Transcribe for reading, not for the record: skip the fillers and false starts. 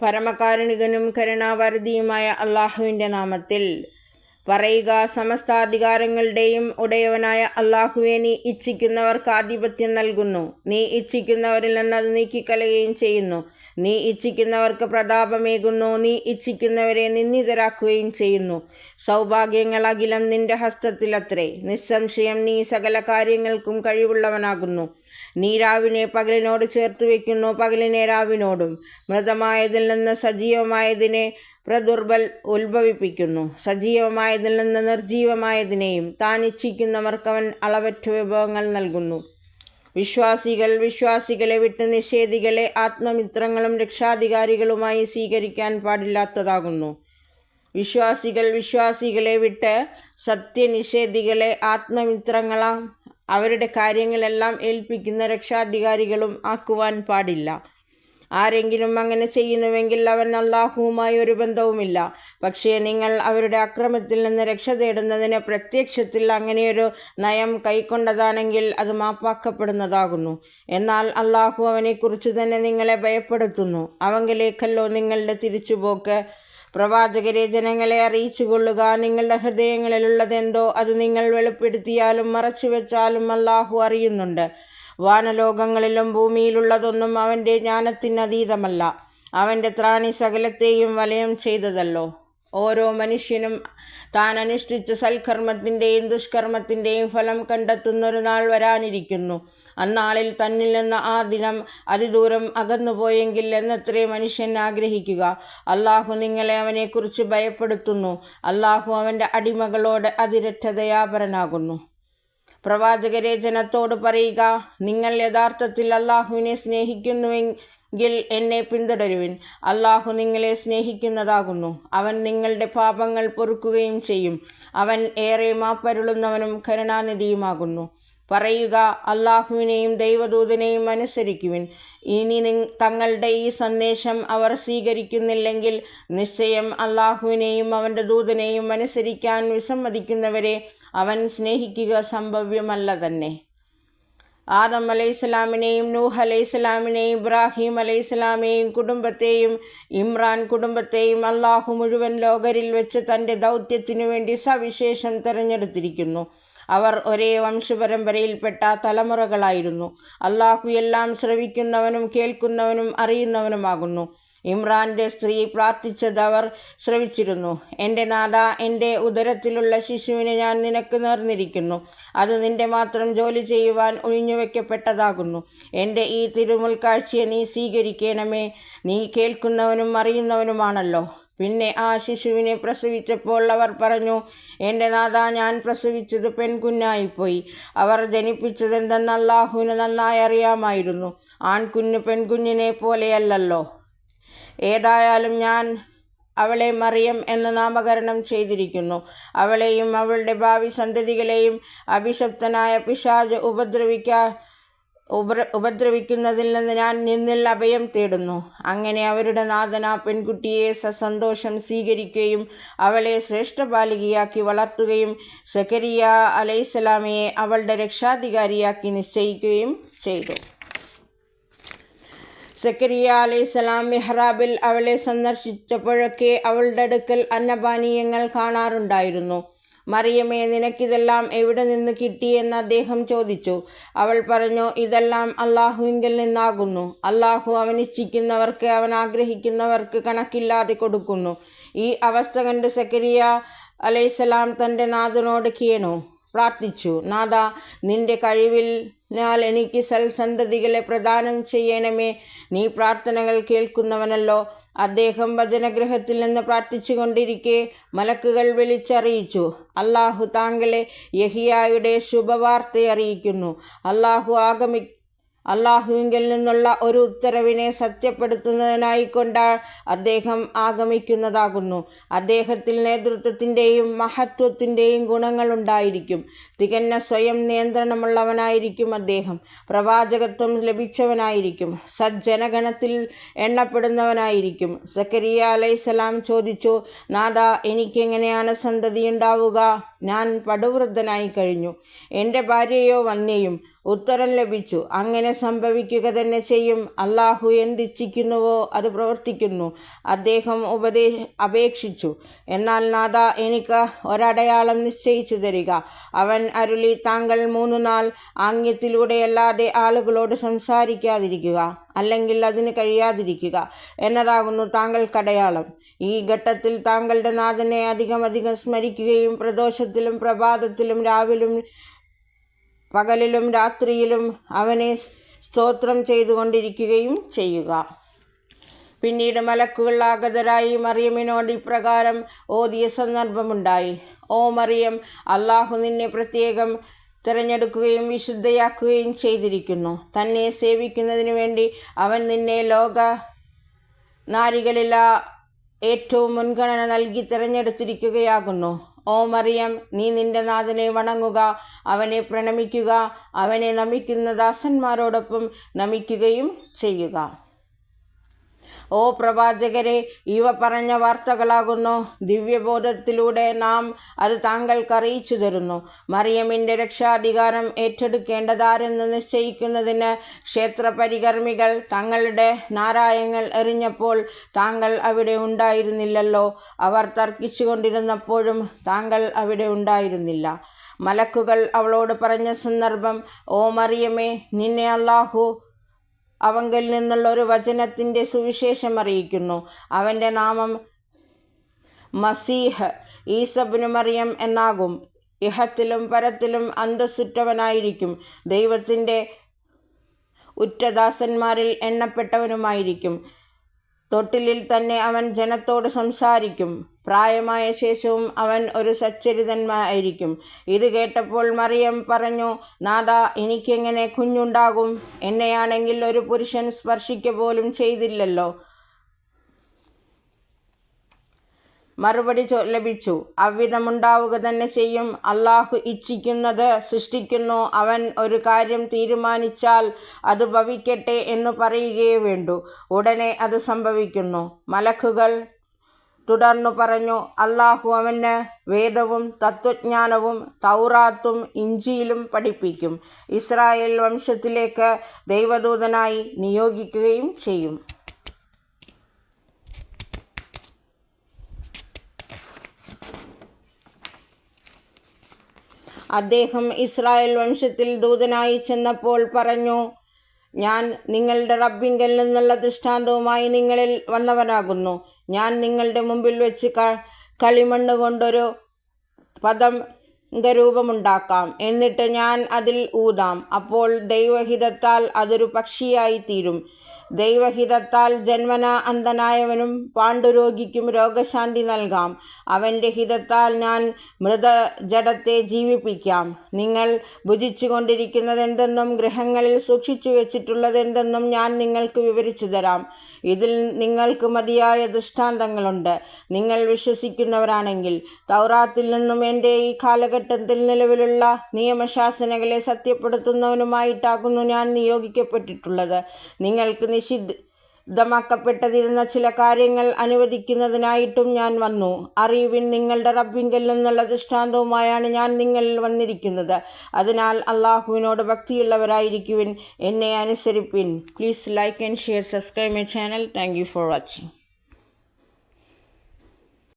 പരമകാരുണികനും കരുണാവാരിധിയുമായ അള്ളാഹുവിൻ്റെ നാമത്തിൽ പറയുക. സമസ്താധികാരങ്ങളുടെയും ഉടയവനായ അള്ളാഹുവെ, നീ ഇച്ഛിക്കുന്നവർക്ക് ആധിപത്യം നൽകുന്നു. നീ ഇച്ഛിക്കുന്നവരിൽ നിന്ന് അത് നീക്കിക്കളയുകയും ചെയ്യുന്നു. നീ ഇച്ഛിക്കുന്നവർക്ക് പ്രതാപമേകുന്നു. നീ ഇച്ഛിക്കുന്നവരെ നിന്ദിതരാക്കുകയും ചെയ്യുന്നു. സൗഭാഗ്യങ്ങൾ അഖിലം നിന്റെ ഹസ്തത്തിലത്രേ. നിസ്സംശയം നീ സകല കാര്യങ്ങൾക്കും കഴിവുള്ളവനാകുന്നു. നീ രാവിനെ പകലിനോട് ചേർത്ത് വയ്ക്കുന്നു, പകലിനെ രാവിനോടും. മൃതമായതിൽ നിന്ന് സജീവമായതിനെ ഉത്ഭവിപ്പിക്കുന്നു. സജീവമായതിൽ നിന്ന് നിർജീവമായതിനെയും താൻ ഇച്ഛിക്കുന്നവർക്കവൻ അളവറ്റ വിഭവങ്ങൾ നൽകുന്നു. വിശ്വാസികളെ വിട്ട് നിഷേധികളെ ആത്മമിത്രങ്ങളും രക്ഷാധികാരികളുമായി സ്വീകരിക്കാൻ പാടില്ലാത്തതാകുന്നു. വിശ്വാസികളെ വിട്ട് സത്യനിഷേധികളെ ആത്മമിത്രങ്ങളാം അവരുടെ കാര്യങ്ങളെല്ലാം ഏൽപ്പിക്കുന്ന രക്ഷാധികാരികളും ആക്കുവാൻ പാടില്ല. ആരെങ്കിലും അങ്ങനെ ചെയ്യുന്നുവെങ്കിൽ അവൻ അല്ലാഹുവുമായി ഒരു ബന്ധവുമില്ല. പക്ഷേ നിങ്ങൾ അവരുടെ അക്രമത്തിൽ നിന്ന് രക്ഷ തേടുന്നതിന് പ്രത്യക്ഷത്തിൽ അങ്ങനെയൊരു നയം കൈക്കൊണ്ടതാണെങ്കിൽ അത് മാപ്പാക്കപ്പെടുന്നതാകുന്നു. എന്നാൽ അല്ലാഹു അവനെക്കുറിച്ച് തന്നെ നിങ്ങളെ ഭയപ്പെടുത്തുന്നു. അവങ്കലേക്കല്ലോ നിങ്ങളുടെ തിരിച്ചുപോക്ക്. പ്രവാചകരെ, ജനങ്ങളെ അറിയിച്ചു കൊള്ളുക. നിങ്ങളുടെ ഹൃദയങ്ങളിലുള്ളതെന്തോ അത് നിങ്ങൾ വെളിപ്പെടുത്തിയാലും മറച്ചു വെച്ചാലും അല്ലാഹു അറിയുന്നുണ്ട്. വാനലോകങ്ങളിലും ഭൂമിയിലുള്ളതൊന്നും അവൻ്റെ ജ്ഞാനത്തിനതീതമല്ല. അവൻ്റെ ത്രാണി സകലത്തെയും വലയം ചെയ്തതല്ലോ. ഓരോ മനുഷ്യനും താൻ അനുഷ്ഠിച്ച സൽക്കർമ്മത്തിൻ്റെയും ദുഷ്കർമ്മത്തിൻ്റെയും ഫലം കണ്ടെത്തുന്നൊരു നാൾ വരാനിരിക്കുന്നു. അന്നാളിൽ തന്നിൽ നിന്ന് ആ ദിനം അതിദൂരം അകന്നുപോയെങ്കിൽ എന്നത്രേ മനുഷ്യൻ ആഗ്രഹിക്കുക. അല്ലാഹു നിങ്ങളെ അവനെക്കുറിച്ച് ഭയപ്പെടുത്തുന്നു. അല്ലാഹു അവൻ്റെ അടിമകളോട് അതിരറ്റ ദയാപരനാകുന്നു. പ്രവാചകരെ, ജനത്തോട് പറയുക, നിങ്ങൾ യഥാർത്ഥത്തിൽ അല്ലാഹുവിനെ സ്നേഹിക്കുന്നുവെങ്കിൽ എന്നെ പിന്തുടരുവിൻ. അല്ലാഹു നിങ്ങളെ സ്നേഹിക്കുന്നതാകുന്നു. അവൻ നിങ്ങളുടെ പാപങ്ങൾ പൊറുക്കുകയും ചെയ്യും. അവൻ ഏറെ മാപ്പരുളുന്നവനും കരുണാനിധിയുമാകുന്നു. പറയുക, അല്ലാഹുവിനെയും ദൈവദൂതനെയും അനുസരിക്കുവിൻ. ഇനി തങ്ങളുടെ ഈ സന്ദേശം അവർ സ്വീകരിക്കുന്നില്ലെങ്കിൽ നിശ്ചയം അല്ലാഹുവിനെയും അവൻ്റെ ദൂതനെയും അനുസരിക്കാൻ വിസമ്മതിക്കുന്നവരെ അവൻ സ്നേഹിക്കുക സംഭവ്യമല്ല തന്നെ. ആദം അലൈഹിസ്സലാമിനെയും നൂഹ് അലൈഹിസ്സലാമിനെയും ഇബ്രാഹിം അലൈഹിസ്സലാമിനെയും കുടുംബത്തെയും ഇമ്രാൻ കുടുംബത്തെയും അല്ലാഹു മുഴുവൻ ലോകരിൽ വെച്ച് തൻ്റെ ദൗത്യത്തിനു വേണ്ടി സവിശേഷം തിരഞ്ഞെടുത്തിരിക്കുന്നു. അവർ ഒരേ വംശപരമ്പരയിൽപ്പെട്ട തലമുറകളായിരുന്നു. അല്ലാഹു എല്ലാം ശ്രവിക്കുന്നവനും കേൾക്കുന്നവനും അറിയുന്നവനുമാകുന്നു. ഇമ്രാൻ്റെ സ്ത്രീ പ്രാർത്ഥിച്ചത് അവർ ശ്രവിച്ചിരുന്നു. എൻ്റെ നാഥാ, എൻ്റെ ഉദരത്തിലുള്ള ശിശുവിനെ ഞാൻ നിനക്ക് നേർന്നിരിക്കുന്നു. അത് നിന്റെ മാത്രം ജോലി ചെയ്യുവാൻ ഒഴിഞ്ഞുവെക്കപ്പെട്ടതാകുന്നു. എൻ്റെ ഈ തിരുമുൽക്കാഴ്ചയെ നീ സ്വീകരിക്കണമേ. നീ കേൾക്കുന്നവനും അറിയുന്നവനുമാണല്ലോ. പിന്നെ ആ ശിശുവിനെ പ്രസവിച്ചപ്പോൾ അവർ പറഞ്ഞു, എൻ്റെ നാഥാ, ഞാൻ പ്രസവിച്ചത് പെൺകുഞ്ഞായിപ്പോയി. അവർ ജനിപ്പിച്ചതെന്തെന്ന് അല്ലാഹുവിന് നന്നായി അറിയാമായിരുന്നു. ആൺകുഞ്ഞ് പെൺകുഞ്ഞിനെ പോലെയല്ലല്ലോ. ഏതായാലും ഞാൻ അവളെ മറിയം എന്ന് നാമകരണം ചെയ്തിരിക്കുന്നു. അവളെയും അവളുടെ ഭാവി സന്തതികളെയും അഭിശപ്തനായ പിശാച് ഉപദ്രവിക്കുന്നതിൽ നിന്ന് ഞാൻ നിന്നിൽ അഭയം തേടുന്നു. അങ്ങനെ അവരുടെ നാഥൻ ആ പെൺകുട്ടിയെ സസന്തോഷം സ്വീകരിക്കുകയും അവളെ ശ്രേഷ്ഠബാലികയാക്കി വളർത്തുകയും സക്കരിയ അലൈഹിസ്സലാമയെ അവളുടെ രക്ഷാധികാരിയാക്കി നിശ്ചയിക്കുകയും ചെയ്തു. സക്കരിയ അലൈഹിസ്സലാം മിഹ്റാബിൽ അവളെ സന്ദർശിച്ചപ്പോഴൊക്കെ അവളുടെ അടുക്കൽ അന്നപാനീയങ്ങൾ കാണാറുണ്ടായിരുന്നു. മറിയമേ, നിനക്കിതെല്ലാം എവിടെ നിന്ന് കിട്ടിയെന്ന് അദ്ദേഹം ചോദിച്ചു. അവൾ പറഞ്ഞു, ഇതെല്ലാം അല്ലാഹുവിങ്കൽ നിന്നാകുന്നു. അല്ലാഹു അവനിച്ഛിക്കുന്നവർക്ക്, അവൻ ആഗ്രഹിക്കുന്നവർക്ക് കണക്കില്ലാതെ കൊടുക്കുന്നു. ഈ അവസ്ഥ കണ്ട് സക്കരിയ അലൈഹിസ്സലാം തൻ്റെ നാഥനോട് പ്രാർത്ഥിച്ചു, നാഥാ, നിന്റെ കഴിവിനാൽ എനിക്ക് സൽസന്തതികളെ പ്രദാനം ചെയ്യണമേ. നീ പ്രാർത്ഥനകൾ കേൾക്കുന്നവനല്ലോ. അദ്ദേഹം ഭജനഗൃഹത്തിൽ നിന്ന് പ്രാർത്ഥിച്ചു കൊണ്ടിരിക്കെ മലക്കുകൾ വിളിച്ചറിയിച്ചു, അല്ലാഹു താങ്കളെ യഹിയായുടെ ശുഭവാർത്തയറിയിക്കുന്നു. അല്ലാഹുവിങ്കിൽ നിന്നുള്ള ഒരു ഉത്തരവിനെ സത്യപ്പെടുത്തുന്നതിനായിക്കൊണ്ട് അദ്ദേഹം ആഗമിക്കുന്നതാകുന്നു. അദ്ദേഹത്തിൽ നേതൃത്വത്തിൻ്റെയും മഹത്വത്തിൻ്റെയും ഗുണങ്ങളുണ്ടായിരിക്കും. തികഞ്ഞ സ്വയം നിയന്ത്രണമുള്ളവനായിരിക്കും അദ്ദേഹം. പ്രവാചകത്വം ലഭിച്ചവനായിരിക്കും. സജ്ജനഗണത്തിൽ എണ്ണപ്പെടുന്നവനായിരിക്കും. സക്കരിയ അലൈഹിസ്സലാം ചോദിച്ചു, നാഥാ, എനിക്കെങ്ങനെയാണ് സന്തതിയുണ്ടാവുക? ഞാൻ പടുവൃദ്ധനായി കഴിഞ്ഞു. എൻ്റെ ഭാര്യയോ വന്യയും. ഉത്തരം ലഭിച്ചു. അങ്ങനെ സംഭവിക്കുക തന്നെ ചെയ്യും. അള്ളാഹു എന്തിച്ഛിക്കുന്നുവോ അത് പ്രവർത്തിക്കുന്നു. അദ്ദേഹം അപേക്ഷിച്ചു, എന്നാൽ നാഥ, എനിക്ക് ഒരടയാളം നിശ്ചയിച്ചു തരിക. അവൻ അരുളി, താങ്കൾ 3 നാൾ ആംഗ്യത്തിലൂടെയല്ലാതെ ആളുകളോട് സംസാരിക്കാതിരിക്കുക, അല്ലെങ്കിൽ അതിന് കഴിയാതിരിക്കുക എന്നതാകുന്നു താങ്കൾക്കടയാളം. ഈ ഘട്ടത്തിൽ താങ്കളുടെ നാഥനെ അധികം സ്മരിക്കുകയും പ്രദോഷത്തിലും പ്രഭാതത്തിലും പകലിലും രാത്രിയിലും അവനെ സ്തോത്രം ചെയ്തുകൊണ്ടിരിക്കുകയും ചെയ്യുക. പിന്നീട് മലക്കുകൾ ആഗതരായി മറിയമിനോട് ഇപ്രകാരം ഓതിയ സന്ദർഭമുണ്ടായി: ഓ മറിയം, അള്ളാഹു നിന്നെ പ്രത്യേകം തിരഞ്ഞെടുക്കുകയും വിശുദ്ധയാക്കുകയും ചെയ്തിരിക്കുന്നു. തന്നെ സേവിക്കുന്നതിനു വേണ്ടി അവൻ നിന്നെ ലോക നാരികളിൽ ഏറ്റവും മുൻഗണന നൽകി തിരഞ്ഞെടുത്തിരിക്കുകയാകുന്നു. ഓ മറിയം, നീ നിന്റെ നാഥനെ വണങ്ങുക, അവനെ പ്രണമിക്കുക, അവനെ നമിക്കുന്ന ദാസന്മാരോടൊപ്പം നമിക്കുകയും ചെയ്യുക. ഓ പ്രവാചകരെ, ഇവ പറഞ്ഞ വാർത്തകളാകുന്നു. ദിവ്യബോധത്തിലൂടെ നാം അത് താങ്കൾക്ക് അറിയിച്ചു തരുന്നു. മറിയമിൻ്റെ രക്ഷാധികാരം ഏറ്റെടുക്കേണ്ടതാരെന്ന് നിശ്ചയിക്കുന്നതിന് ക്ഷേത്രപരികർമ്മികൾ തങ്ങളുടെ നാരായങ്ങൾ എറിഞ്ഞപ്പോൾ താങ്കൾ അവിടെ ഉണ്ടായിരുന്നില്ലല്ലോ. അവർ തർക്കിച്ചു കൊണ്ടിരുന്നപ്പോഴും താങ്കൾ അവിടെ ഉണ്ടായിരുന്നില്ല. മലക്കുകൾ അവളോട് പറഞ്ഞ സന്ദർഭം: ഓ മറിയമേ, നിന്നെ അള്ളാഹു അവങ്കിൽ നിന്നുള്ള ഒരു വചനത്തിൻ്റെ സുവിശേഷം അറിയിക്കുന്നു. അവൻ്റെ നാമം മസീഹ് ഈസബ്നു മറിയം എന്നാകും. ഇഹത്തിലും പരത്തിലും അന്തസ്സുറ്റവനായിരിക്കും. ദൈവത്തിൻ്റെ ഉറ്റദാസന്മാരിൽ എണ്ണപ്പെട്ടവനുമായിരിക്കും. തൊട്ടിലിൽ തന്നെ അവൻ ജനത്തോട് സംസാരിക്കും. പ്രായമായ ശേഷവും അവൻ ഒരു സച്ചരിതനായിരിക്കും. ഇത് കേട്ടപ്പോൾ മറിയം പറഞ്ഞു: നാഥ, എനിക്കെങ്ങനെ കുഞ്ഞുണ്ടാകും? എന്നെയാണെങ്കിൽ ഒരു പുരുഷൻ സ്പർശിക്കുക പോലും ചെയ്തില്ലല്ലോ. മറുപടി ലഭിച്ചു: അவ்விധമുണ്ടാവുക തന്നെ ചെയ്യും. അള്ളാഹു ഇച്ഛിക്കുന്നത് സൃഷ്ടിക്കുന്നു. അവൻ ഒരു കാര്യം തീരുമാനിച്ചാൽ അത് ഭവിക്കട്ടെ എന്നു പറയുകയേ വേണ്ടൂ. ഉടനെ അത് സംഭവിക്കുന്നു. മലക്കുകൾ തുടർന്നു പറഞ്ഞു: അള്ളാഹു അവന് വേദവും തത്വജ്ഞാനവും തൗറാത്തും ഇഞ്ചീലും പഠിപ്പിക്കും. ഇസ്രായേൽ വംശത്തിലേക്ക് ദൈവദൂതനായി നിയോഗിക്കുകയും ചെയ്യും. അദ്ദേഹം ഇസ്രായേൽ വംശത്തിൽ ദൂതനായി ചെന്നപ്പോൾ പറഞ്ഞു: ഞാൻ നിങ്ങളുടെ റബ്ബിങ്കൽ നിന്നുള്ള ദൃഷ്ടാന്തവുമായി നിങ്ങളിൽ വന്നവനാകുന്നു. ഞാൻ നിങ്ങളുടെ മുമ്പിൽ വെച്ച് കളിമണ്ണ് കൊണ്ടൊരു പതംഗരൂപമുണ്ടാക്കാം. എന്നിട്ട് ഞാൻ അതിൽ ഊതാം. അപ്പോൾ ദൈവഹിതത്താൽ അതൊരു പക്ഷിയായി തീരും. ദൈവഹിതത്താൽ ജന്മനാ അന്ധനായവനും പാണ്ഡുരോഗിക്കും രോഗശാന്തി നൽകാം. അവൻ്റെ ഹിതത്താൽ ഞാൻ മൃതജഡത്തെ ജീവിപ്പിക്കാം. നിങ്ങൾ ഭുജിച്ചു കൊണ്ടിരിക്കുന്നതെന്തെന്നും ഗൃഹങ്ങളിൽ സൂക്ഷിച്ചു വെച്ചിട്ടുള്ളതെന്തെന്നും ഞാൻ നിങ്ങൾക്ക് വിവരിച്ചു തരാം. ഇതിൽ നിങ്ങൾക്ക് മതിയായ ദൃഷ്ടാന്തങ്ങളുണ്ട്. നിങ്ങൾ വിശ്വസിക്കുന്നവരാണെങ്കിൽ. തൗറാത്തിൽ നിന്നും എൻ്റെ ഈ കാലഘട്ടത്തിൽ നിലവിലുള്ള നിയമശാസനകളെ സത്യപ്പെടുത്തുന്നവനുമായിട്ടാകുന്നു ഞാൻ നിയോഗിക്കപ്പെട്ടിട്ടുള്ളത്. നിങ്ങൾക്ക് നിഷിദ്ധമാക്കപ്പെട്ടിരുന്ന ചില കാര്യങ്ങൾ അനുവദിക്കുന്നതിനായിട്ടും ഞാൻ വന്നു. അറിയുവിൻ, നിങ്ങളുടെ റബ്ബിങ്കൽ നിന്നുള്ള ദൃഷ്ടാന്തവുമായാണ് ഞാൻ നിങ്ങളിൽ വന്നിരിക്കുന്നത്. അതിനാൽ അള്ളാഹുവിനോട് ഭക്തിയുള്ളവരായിരിക്കുവിൻ, എന്നെ അനുസരിപ്പിൻ. Please like and share, subscribe my channel. Thank you for watching.